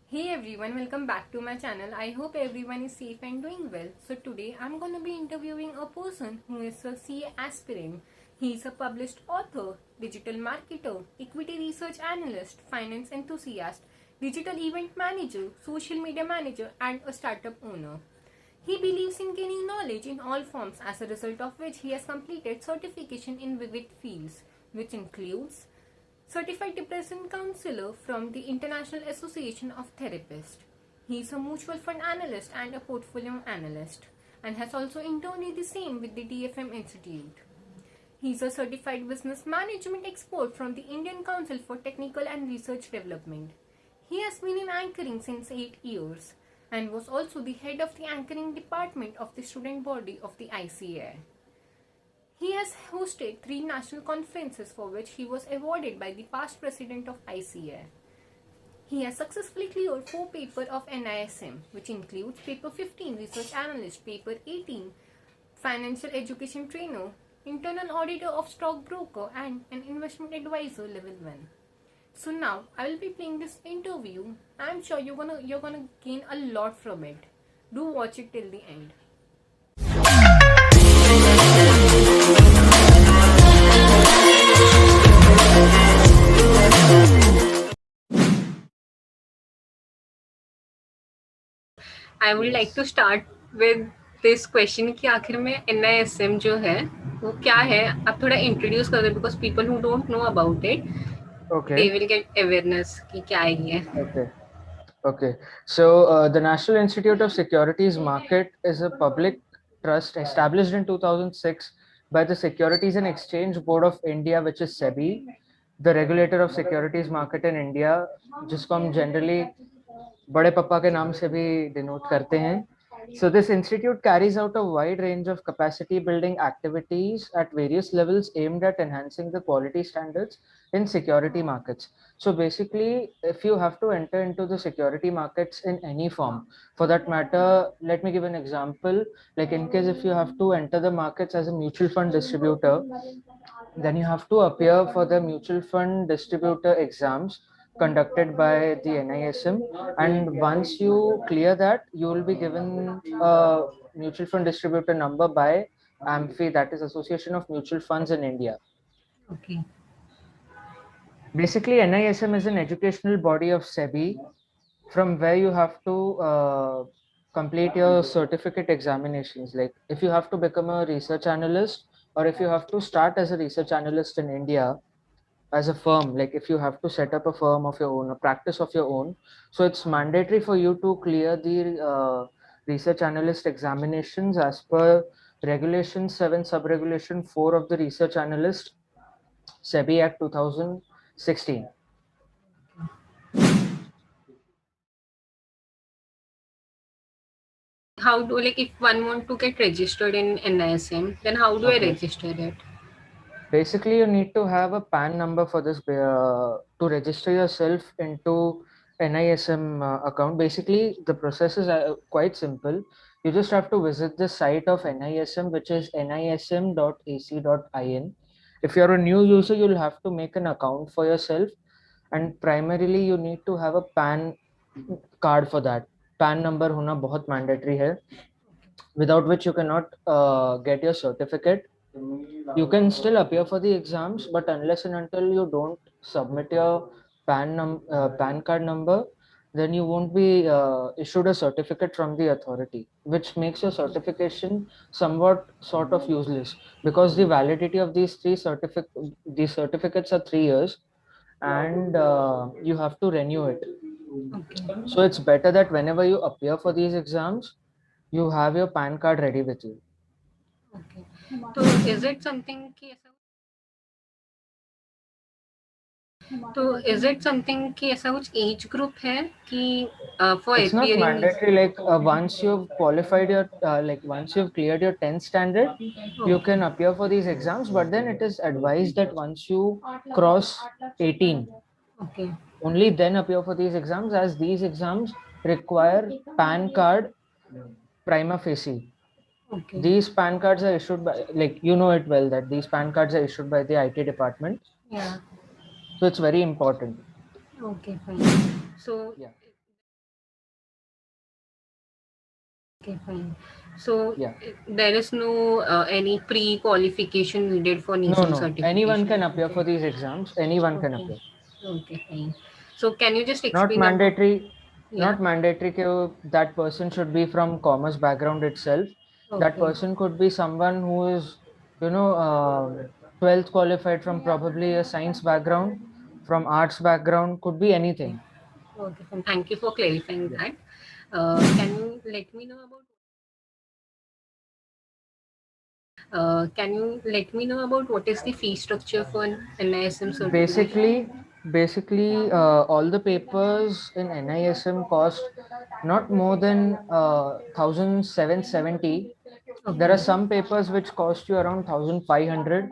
Hey everyone, welcome back to my channel. I hope everyone is safe and doing well. So today I'm going to be interviewing a person who is a CA aspirant. He is a published author, digital marketer, equity research analyst, finance enthusiast, digital event manager, social media manager and a startup owner. He believes in gaining knowledge in all forms, as a result of which he has completed certification in vivid fields, which includes Certified Depression Counselor from the International Association of Therapists. He is a mutual fund analyst and a portfolio analyst, and has also interned the same with the DFM Institute. He is a certified business management expert from the Indian Council for Technical and Research Development. He has been in anchoring since 8 years and was also the head of the anchoring department of the student body of the ICA. He has hosted 3 national conferences for which he was awarded by the past president of ICA. He has successfully cleared 4 papers of NISM, which includes Paper 15 Research Analyst, Paper 18 Financial Education Trainer, Internal Auditor of Stockbroker and an Investment Advisor Level 1. So now I will be playing this interview. I'm sure you're gonna gain a lot from it. Do watch it till the end. I would like to start with this question कि आखिर में NISM जो है वो क्या है, आप थोड़ा इंट्रोड्यूस कर दो because people who don't know about it Okay. They will get awareness कि क्या है ये. Okay. Okay. So, the National Institute of Securities Market is a public trust established in 2006 by the Securities and Exchange Board of India, which is SEBI, the regulator of securities market in India, जिसको हम generally बड़े पप्पा के नाम से भी denote करते हैं. So this institute carries out a wide range of capacity building activities at various levels aimed at enhancing the quality standards in security markets. So basically, if you have to enter into the security markets in any form, for that matter, let me give an example. Like in case if you have to enter the markets as a mutual fund distributor, then you have to appear for the mutual fund distributor exams conducted by the NISM, and once you clear that, you will be given a mutual fund distributor number by AMFI, that is Association of Mutual Funds in India. Okay. Basically, NISM is an educational body of SEBI from where you have to complete your certificate examinations. Like if you have to become a research analyst, or if you have to start as a research analyst in India, as a firm, like if you have to set up a firm of your own, a practice of your own, so it's mandatory for you to clear the research analyst examinations as per regulation 7 subregulation 4 of the research analyst SEBI Act 2016. How do, like, if one want to get registered in NISM, then how do I Okay. register it? Basically, you need to have a PAN number for this to register yourself into NISM account. Basically, the process is quite simple. You just have to visit the site of NISM, which is nism.ac.in. If you're a new user, you'll have to make an account for yourself, and primarily you need to have a PAN card for that. PAN number होना बहुत mandatory है, without which you cannot get your certificate. You can still appear for the exams, but unless and until you don't submit your PAN card number, then you won't be issued a certificate from the authority, which makes your certification somewhat sort of useless, because the validity of these certificates are 3 years, and you have to renew it. Okay. So it's better that whenever you appear for these exams, you have your PAN card ready with you. Okay. तो is it something कि ऐसा तो is it something कि ऐसा कुछ age group है कि for It's not appearing these? mandatory. Like once you've qualified your like once you've cleared your 10th standard, you Okay. can appear for these exams. But then it is advised that once you cross 18, Okay. only then appear for these exams, as these exams require PAN card prima facie. Okay. These PAN cards are issued by, like you know it well, that these PAN cards are issued by the IT department. Yeah. So it's very important. Okay, fine. So Yeah. Okay, fine. So Yeah. there is no any pre-qualification needed for No, NISM no. Anyone can certification. appear for Okay. these exams. Anyone can Okay. appear. Okay, fine. So can you just Not explain about? mandatory. Yeah. Not mandatory. That person should be from commerce background itself. That Okay. person could be someone who is, 12th qualified from probably a science background, from arts background. Could be Okay. anything. Okay, fine. Thank you for clarifying Yeah. that. Can you let me know about? Can you let me know about what is the fee structure for an NISM certification? Basically, all the papers in NISM cost not more than 1,770. There are Okay. some papers which cost you around 1,500.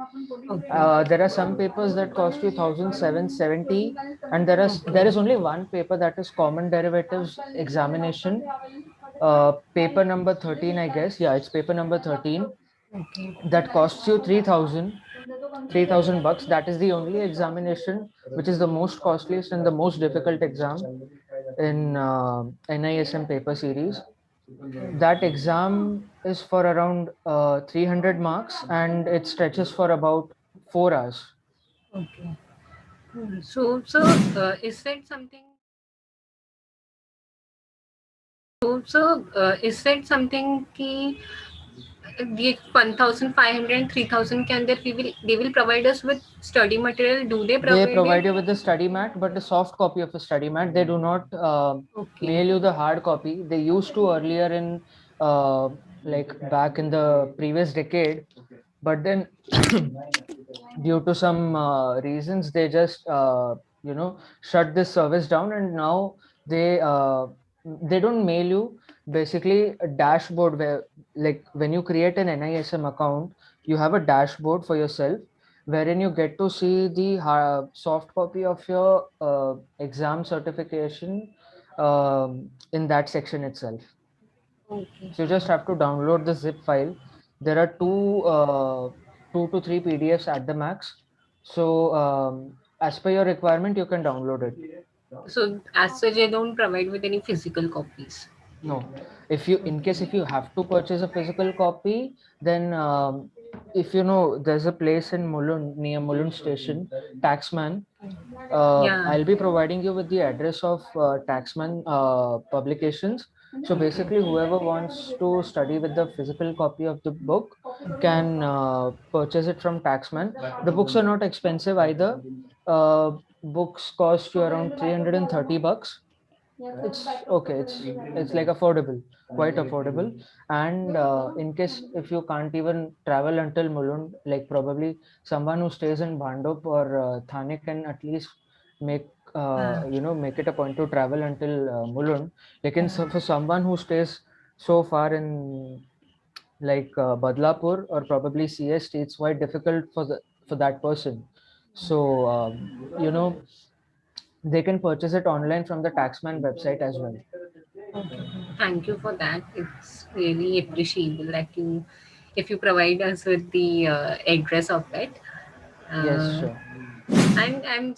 Okay. There are some papers that cost you 1,770, and there Okay. is only one paper, that is common derivatives examination. Paper number 13, I guess. Yeah, it's paper number 13. Okay. That costs you 3,000 bucks. That is the only examination which is the most costliest and the most difficult exam in NISM paper series. That exam is for around 300 marks, and it stretches for about 4 hours. Okay. So, is that something? Is that something ki the 1,500 and 3,000 can that they will provide us with study material? Do they They provide it? provide you with the study mat, but a soft copy of a study mat. They do not Okay. mail you the hard copy. They used to earlier in like back in the previous decade, but then due to some reasons they just shut this service down, and now they uh, they don't mail you. Basically a dashboard where, like, when you create an NISM account, you have a dashboard for yourself wherein you get to see the soft copy of your exam certification in that section itself. Okay. So you just have to download the zip file. There are two to three PDFs at the max. So as per your requirement, you can download it. So, as such, they don't provide with any physical copies. No, if you, in case if you have to purchase a physical copy, then if you know, there's a place in Mulund, near Mulund station, Taxman. Yeah. I'll be providing you with the address of Taxman Publications. So Okay. basically, whoever wants to study with the physical copy of the book can purchase it from Taxman. The books are not expensive either. Books cost you around 330 bucks. It's okay. It's like affordable, quite affordable. And in case if you can't even travel until Mulund, like probably someone who stays in Bhandop or Thane can at least make make it a point to travel until Mulund. Like for someone who stays so far in like Badlapur or probably CST, it's quite difficult for that person. So they can purchase it online from the Taxman website as well. Okay. Thank you for that. It's really appreciable that if you provide us with the address of it. Yes, Uh, sure. and I'm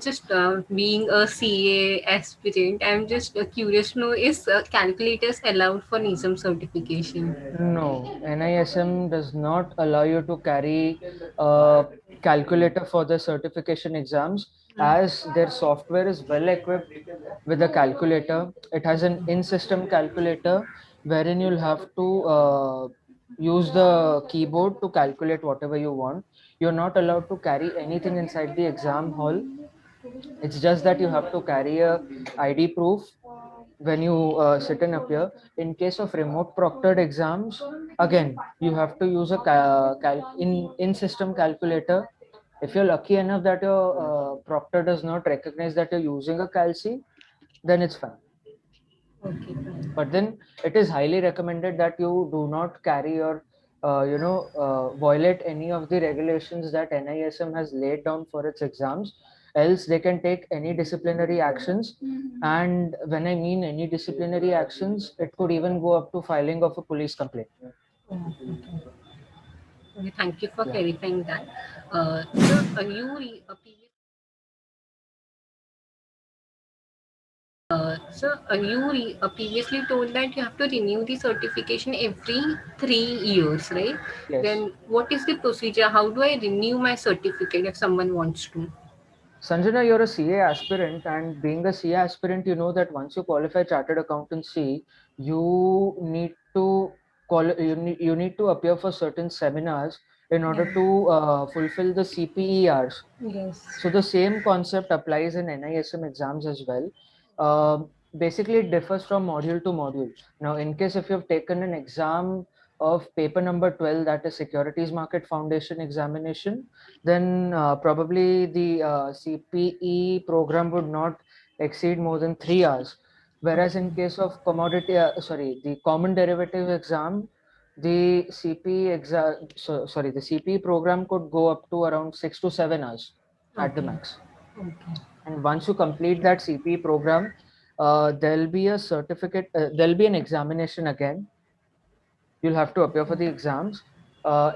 just being a CA aspirant. I'm just curious to know, is calculators allowed for NISM certification? No, NISM does not allow you to carry a calculator for the certification exams, as their software is well equipped with a calculator. It has an in-system calculator wherein you'll have to use the keyboard to calculate whatever you want. You're not allowed to carry anything inside the exam hall. It's just that you have to carry a ID proof when you sit and appear. In case of remote proctored exams, again you have to use a in system calculator. If you're lucky enough that your proctor does not recognize that you're using a calci, then it's fine. Okay, fine. But then it is highly recommended that you do not carry or violate any of the regulations that NISM has laid down for its exams, else they can take any disciplinary actions. And when I mean any disciplinary actions, it could even go up to filing of a police complaint. Oh, okay. Okay, thank you for Yeah. clarifying that. So, you So you previously told that you have to renew the certification every 3 years, right? Yes. Then what is the procedure? How do I renew my certificate if someone wants to? Sanjana, you're a CA aspirant, and being a CA aspirant, you know that once you qualify chartered accountancy, you need to you need to appear for certain seminars in order Yeah. to fulfill the CPERs. Yes. So the same concept applies in NISM exams as well. Basically, it differs from module to module. Now, in case if you've taken an exam of paper number 12, that is Securities Market Foundation examination, then probably the CPE program would not exceed more than 3 hours. Whereas in case of the common derivative exam, the CPE exam, sorry, the CPE program could go up to around 6 to 7 hours at the Okay. max. Okay. And once you complete that CPE program, there'll be a certificate, there'll be an examination again. You'll have to appear for the exams.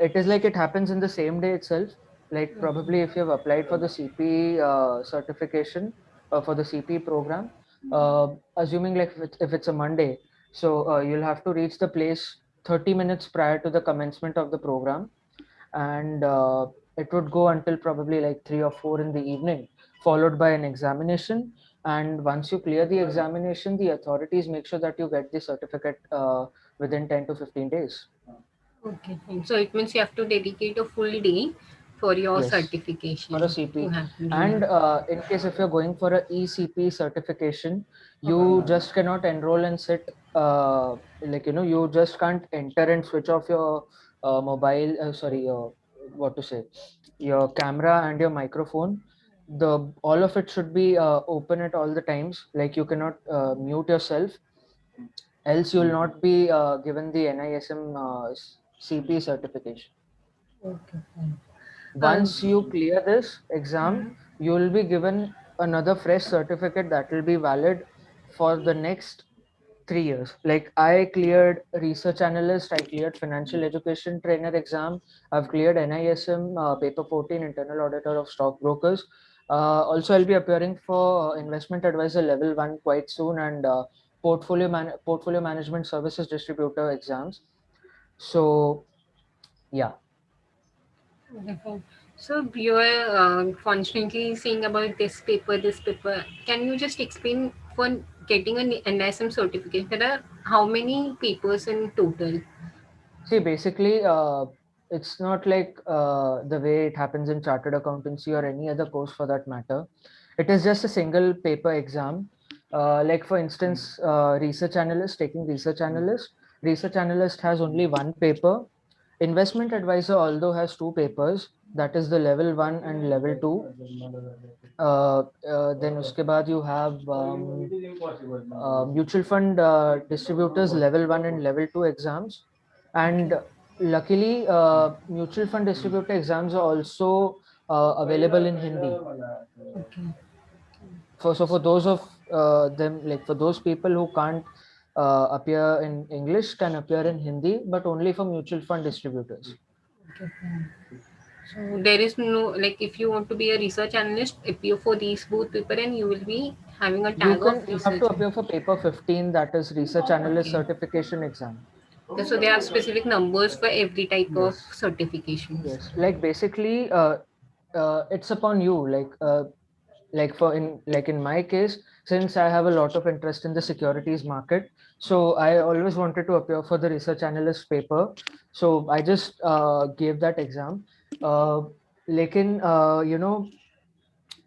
It is like it happens in the same day itself. Like probably if you've applied for the CPE certification for the CPE program, assuming like if it's a Monday, so you'll have to reach the place 30 minutes prior to the commencement of the program, and it would go until probably like 3 or 4 in the evening, followed by an examination. And once you clear the examination, the authorities make sure that you get the certificate within 10 to 15 days. Okay, fine. So it means you have to dedicate a full day for your Yes, for a certification to CP. have And renewed. in case if you're going for a ECP certification, you just cannot enroll and sit, like, you just can't enter and switch off your mobile, sorry, your, what to say, your camera and your microphone. All of it should be open at all the times. Like you cannot mute yourself, else you will not be given the NISM CP certification. Okay, fine. Once you clear this exam, you will be given another fresh certificate that will be valid for the next 3 years. Like I cleared research analyst, I cleared financial education trainer exam, I've cleared NISM paper 14 internal auditor of stockbrokers. Also, I'll be appearing for investment advisor level 1 quite soon, and portfolio management services distributor exams. So yeah. Okay, fine. So you are constantly saying about this paper, this paper. Can you just explain for getting an NSM certificate? There are how many papers in total? See, basically, it's not like the way it happens in chartered accountancy or any other course for that matter. It is just a single paper exam. Like for instance, research analyst has only one paper. Investment advisor although has two papers, that is the level 1 and level 2. Then uske baad you have mutual fund distributors level 1 and level 2 exams. And luckily, mutual fund distributor exams are also available in Hindi. Okay. For those of them, like for those people who can't appear in English, can appear in Hindi, but only for mutual fund distributors. Okay, fine. So there is no like if you want to be a research analyst, appear for these both paper and you will be having a tag of You have research. to appear for paper 15, that is research analyst Okay. certification exam. Okay, so they have specific numbers for every type of Yes. certifications. Yes, like basically, it's upon you. Like in my case, since I have a lot of interest in the securities market, so I always wanted to appear for the research analyst paper. So I just gave that exam. Lekin,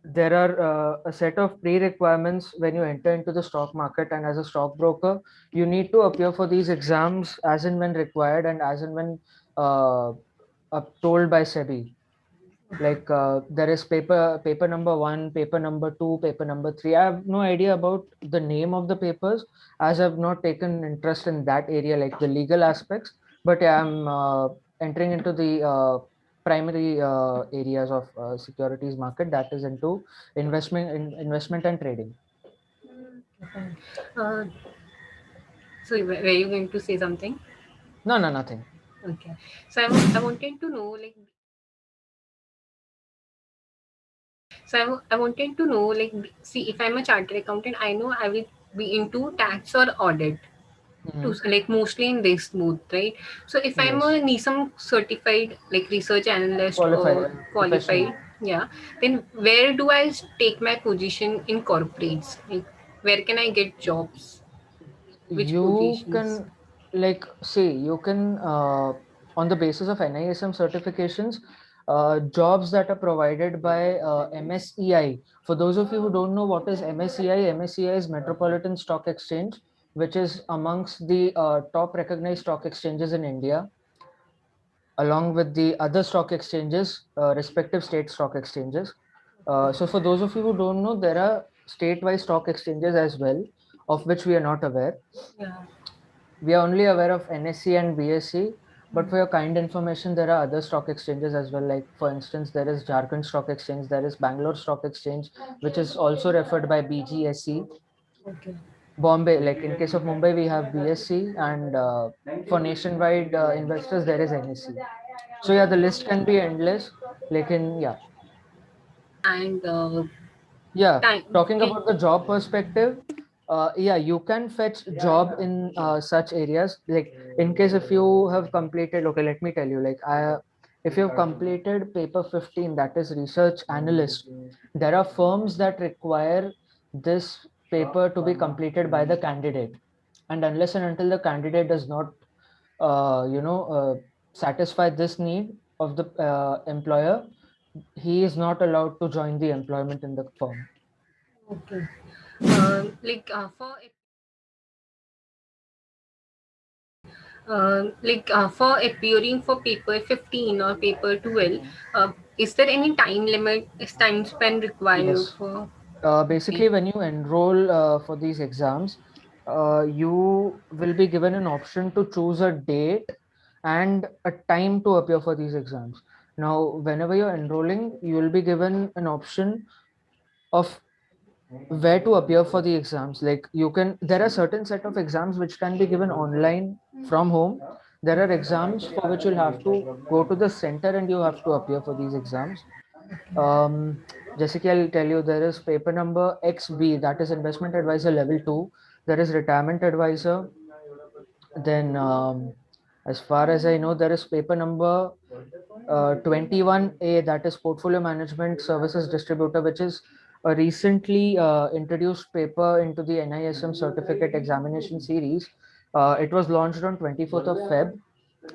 there are a set of pre-requirements when you enter into the stock market, and as a stockbroker, you need to appear for these exams as and when required and as and when uh, told by SEBI. Like there is paper number 1, paper number 2, paper number 3. I have no idea about the name of the papers, as I've not taken interest in that area, like the legal aspects. But yeah, I'm entering into the primary areas of securities market, that is into investment and trading. Okay. Uh, so were you going to say something? No, no, nothing. Okay. So I wanted to know like I wanted to know like see if I'm a chartered accountant, I know I will be into tax or audit. To Mhm. like mostly in this both, right? So if I'm a Yes. NISM certified like research analyst Qualified or professional. qualified, yeah, then where do I take my position in corporates? Like where can I get jobs? Which You positions? can, like, say, you can, on the basis of NISM certifications, jobs that are provided by MSEI. For those of you who don't know what is MSEI, MSEI is Metropolitan Stock Exchange, which is amongst the top recognized stock exchanges in India, along with the other stock exchanges, respective state stock exchanges. So, for those of you who don't know, there are state-wise stock exchanges as well, of which we are not aware. Yeah. We are only aware of NSE and BSE, but for your kind information, there are other stock exchanges as well. Like, for instance, there is Jharkhand Stock Exchange, there is Bangalore Stock Exchange, which is also referred by BGSE. Okay. Bombay, like in case of Mumbai, we have BSE, and for nationwide investors, there is NSE. So yeah, the list can be endless. Like in, yeah, And yeah. time. Talking about the job perspective, yeah, you can fetch job in such areas. Like in case if you have completed, okay, let me tell you, like if you have completed paper 15, that is research analyst, there are firms that require this paper to be completed by the candidate, and unless and until the candidate does not, satisfy this need of the employer, he is not allowed to join the employment in the firm. Okay. Like for appearing for paper 15 or paper 12, is there any time limit, is time span required Yes. for? Okay. Basically, when you enroll for these exams, you will be given an option to choose a date and a time to appear for these exams. Now, whenever you're enrolling, you will be given an option of where to appear for the exams. Like you can, there are certain set of exams which can be given online from home. There are exams for which you'll have to go to the center and you have to appear for these exams. um Jessica, I'll tell you, there is paper number XB, that is investment advisor level 2. There is retirement advisor. Then as far as I know, there is paper number 21A, that is portfolio management services distributor, which is a recently introduced paper into the NISM certificate examination series. It was launched on 24th of Feb,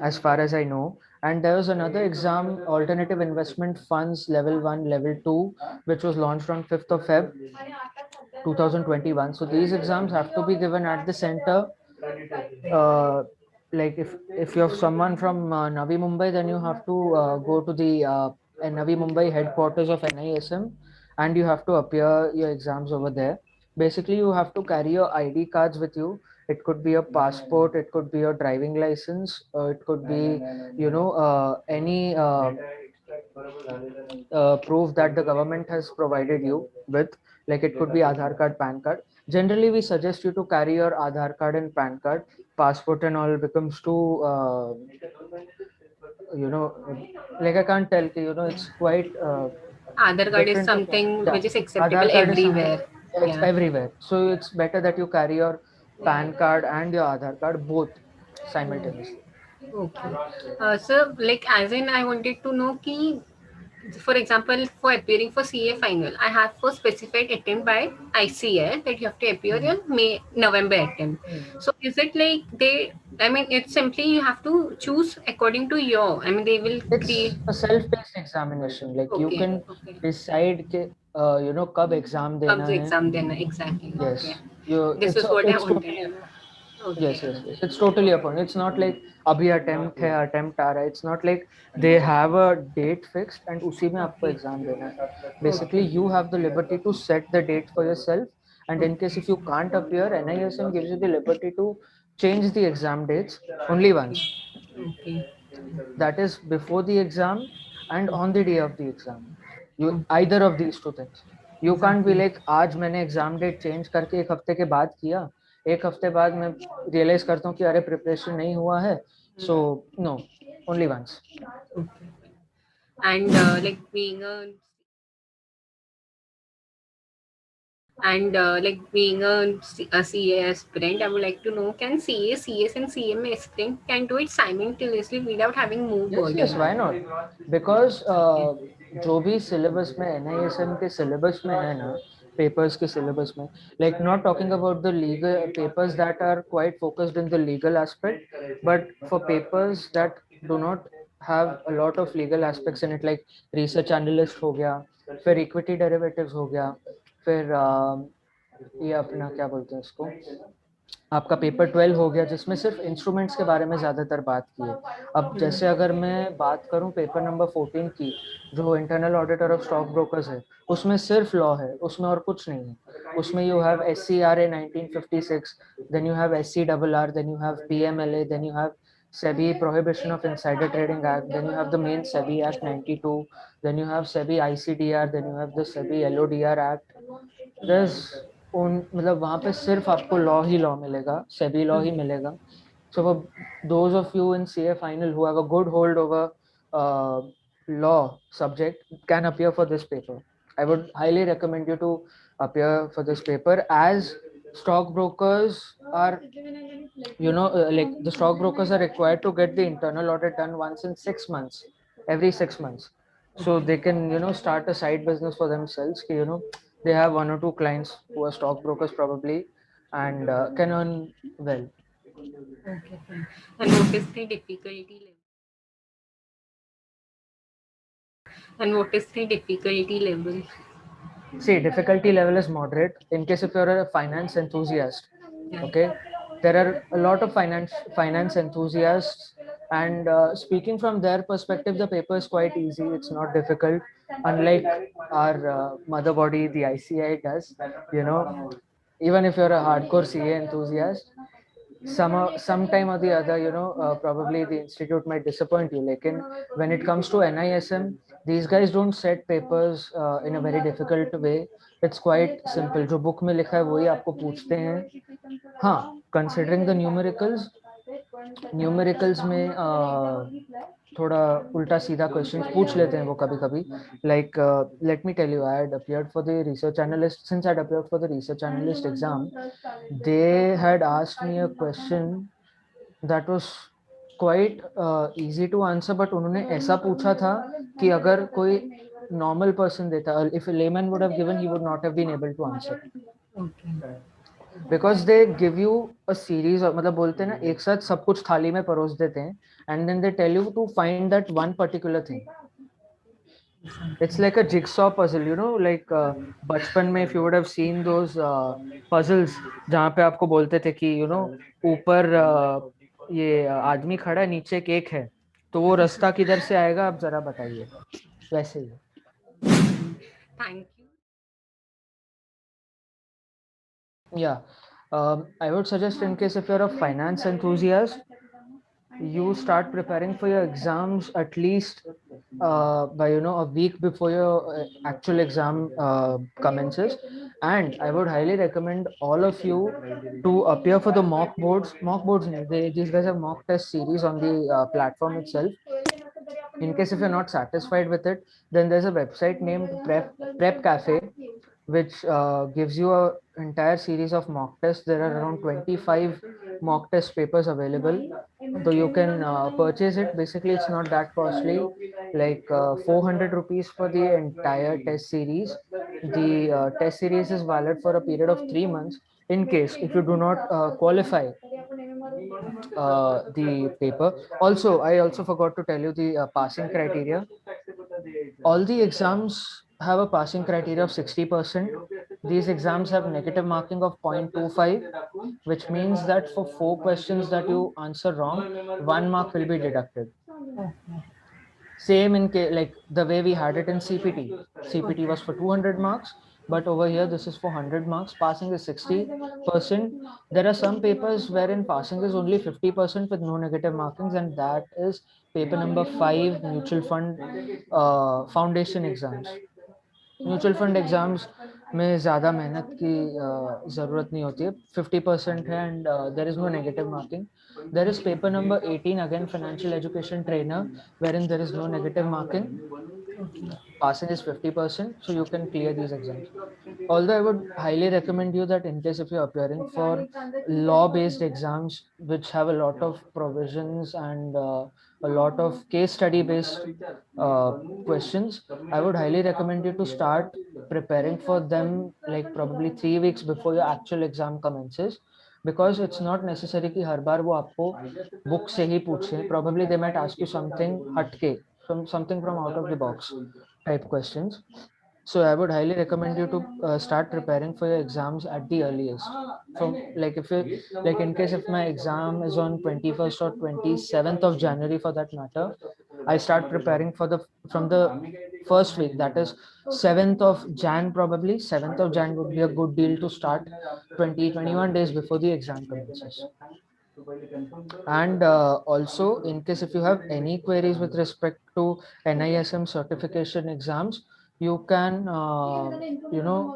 as far as I know. And there was another exam, alternative investment funds level 1, level 2, which was launched on 5th of Feb 2021. So these exams have to be given at the center. uh, like if you have someone from Navi Mumbai, then you have to go to the Navi Mumbai headquarters of NISM, and you have to appear your exams over there. Basically, you have to carry your ID cards with you. It could be a passport, it could be your driving license, it could be, any proof that the government has provided you with. Like it could be Aadhaar card, PAN card. Generally, we suggest you to carry your Aadhaar card and PAN card. Passport and all becomes too, you know, like I can't tell, it's quite Aadhaar card is different. something Yeah, which is acceptable Aadhaar card is something, everywhere. it's Yeah. everywhere. So it's better that you carry your PAN card and your Aadhaar card both simultaneously. Okay. So, like, as in, I wanted to know ki, for example, for appearing for CA final, I have for specified attempt by ICA that you have to appear Mhm. in November attempt. So, is it like they? I mean, it's simply you have to choose according to your. I mean, they will It's create. a self-paced examination. Like you Okay. can Okay. decide के कब exam Comes देना the है. exam then exactly. Okay. Yes, you. This is what I It's wanted totally to upon. know. Okay. Yes, yes, yes. It's totally upon. It's not like अभी attempt है, attempt आ रहा है. It's not like they have a date fixed and उसी में आपको Okay. exam देना है. Basically, Okay. you have the liberty to set the date for yourself. And in case Okay. if you can't appear, NISM gives you the liberty to change the exam dates only Okay. once. Okay. That is before the exam and on the day of the exam. You Okay. either of these two things. You can't be Exactly. like आज मैंने exam date change करके एक हफ्ते के बाद किया, एक हफ्ते बाद मैं रियलाइज करता हूँ कि अरे प्रिपरेशन नहीं हुआ है. Hmm. So no, only once. Okay. And like being a And like being a CA aspirant, I would like to know, can CA, CS and CMA aspirant can do it simultaneously without having more Yes, yes, burden? why not? Because Okay. जो भी syllabus में NISM के syllabus में है ना, papers के syllabus में, like not talking about the legal papers that are quite focused in the legal aspect, but for papers that do not have a lot of legal aspects in it, like research analyst हो गया, फिर equity derivatives हो गया, फिर ये अपना क्या बोलते हैं इसको, आपका पेपर 12 हो गया जिसमें सिर्फ इंस्ट्रूमेंट्स के बारे में ज़्यादातर बात की है। अब जैसे अगर मैं बात करूं पेपर नंबर 14 की, जो internal auditor of stock brokers है, उसमें सिर्फ लॉ है, उसमें और कुछ नहीं है। उसमें you have SCRA 1956, then you have SCRR, then you have PMLA, then you have SEBI Prohibition of Insider Trading Act, then you have the main SEBI Act 92, then you have SEBI ICDR, then you have the SEBI LODR Act. There's उन मतलब वहाँ पे सिर्फ आपको law ही law मिलेगा, SEBI law ही मिलेगा. So for those of you in CA final who have a good hold over law subject can appear for this paper. I would highly recommend you to appear for this paper, as stockbrokers are, like the stockbrokers are required to get the internal audit done once in 6 months, every 6 months. So they can, start a side business for themselves. They have one or two clients who are stockbrokers probably, and can earn well. Okay, fine. And what is the difficulty level? And what is the difficulty level? See, difficulty level is moderate in case if you're a finance enthusiast. Yeah. Okay, there are a lot of finance enthusiasts, and speaking from their perspective, the paper is quite easy. It's not difficult, unlike our mother body, the ICI does. Even if you're a hardcore CA enthusiast, sometime or the other, probably the institute might disappoint you. Like when it comes to NISM, these guys don't set papers in a very difficult way. It's quite simple. जो book में लिखा है वही आपको पूछते हैं. हाँ, considering the numericals में थोड़ा उल्टा सीधा क्वेश्चंस पूछ लेते हैं वो कभी कभी. Like let me tell you, I had appeared for the research analyst. Since I had appeared for the research analyst exam, they had asked me a question that was quite easy to answer, but उन्होंने ऐसा पूछा था कि अगर कोई normal person देता, if a layman would have given, he would not have been able to answer. Okay. Because they give you a series of, मतलब बोलते हैं ना, एक साथ सब कुछ थाली में परोस देते हैं, and then they tell you to find that one particular thing. It's like a jigsaw puzzle, like बचपन में if you would have seen those puzzles जहाँ पे आपको बोलते थे कि ऊपर ये आदमी खड़ा है, नीचे केक है, तो वो रास्ता किधर से आएगा, आप जरा बताइए. वैसे ही. Thank you. Yeah, I would suggest, in case if you're a finance enthusiast, you start preparing for your exams at least by a week before your actual exam commences. And I would highly recommend all of you to appear for the mock boards. These guys have mock test series on the platform itself. In case if you're not satisfied with it, then there's a website named Prep Cafe, which gives you a entire series of mock tests. There are around 25 mock test papers available, so you can purchase it. Basically, it's not that costly, like 400 rupees for the entire test series. The test series is valid for a period of 3 months. In case if you do not qualify the paper. Also, I also forgot to tell you the passing criteria. All the exams have a passing criteria of 60%. These exams have negative marking of 0.25, which means that for 4 questions that you answer wrong, 1 mark will be deducted. Same like the way we had it in CPT. CPT was for 200 marks, but over here this is for 100 marks. Passing is 60%. There are some papers wherein passing is only 50% with no negative markings, and that is paper number 5, mutual fund foundation exams. Mutual fund exams में ज़्यादा मेहनत की ज़रूरत नहीं होती है. 50% है, and there is no negative marking. There is paper number 18, again financial education trainer, wherein there is no negative marking. passing is 50%, so you can clear these exams. Although I would highly recommend you that in case if you're appearing for law-based exams, which have a lot of provisions and a lot of case study-based questions, I would highly recommend you to start preparing for them like probably 3 weeks before your actual exam commences. Because it's not necessary कि हर बार वो आपको book से ही पूछे. Probably they might ask you something हटके, something from out of the box type questions. So I would highly recommend you to start preparing for your exams at the earliest. From like if you like in case if my exam is on 21st or 27th of January for that matter, I start preparing for the from the first week, that is 7th of Jan. Probably 7th of Jan would be a good deal to start 21 days before the exam commences. And also, in case if you have any queries with respect to NISM certification exams, you can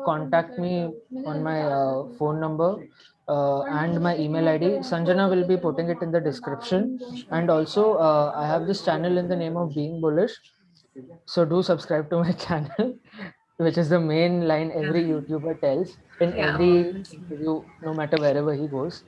contact me on my phone number and my email ID. Sanjana will be putting it in the description. And also, I have this channel in the name of Being Bullish, so do subscribe to my channel, which is the main line every YouTuber tells in every interview, no matter wherever he goes.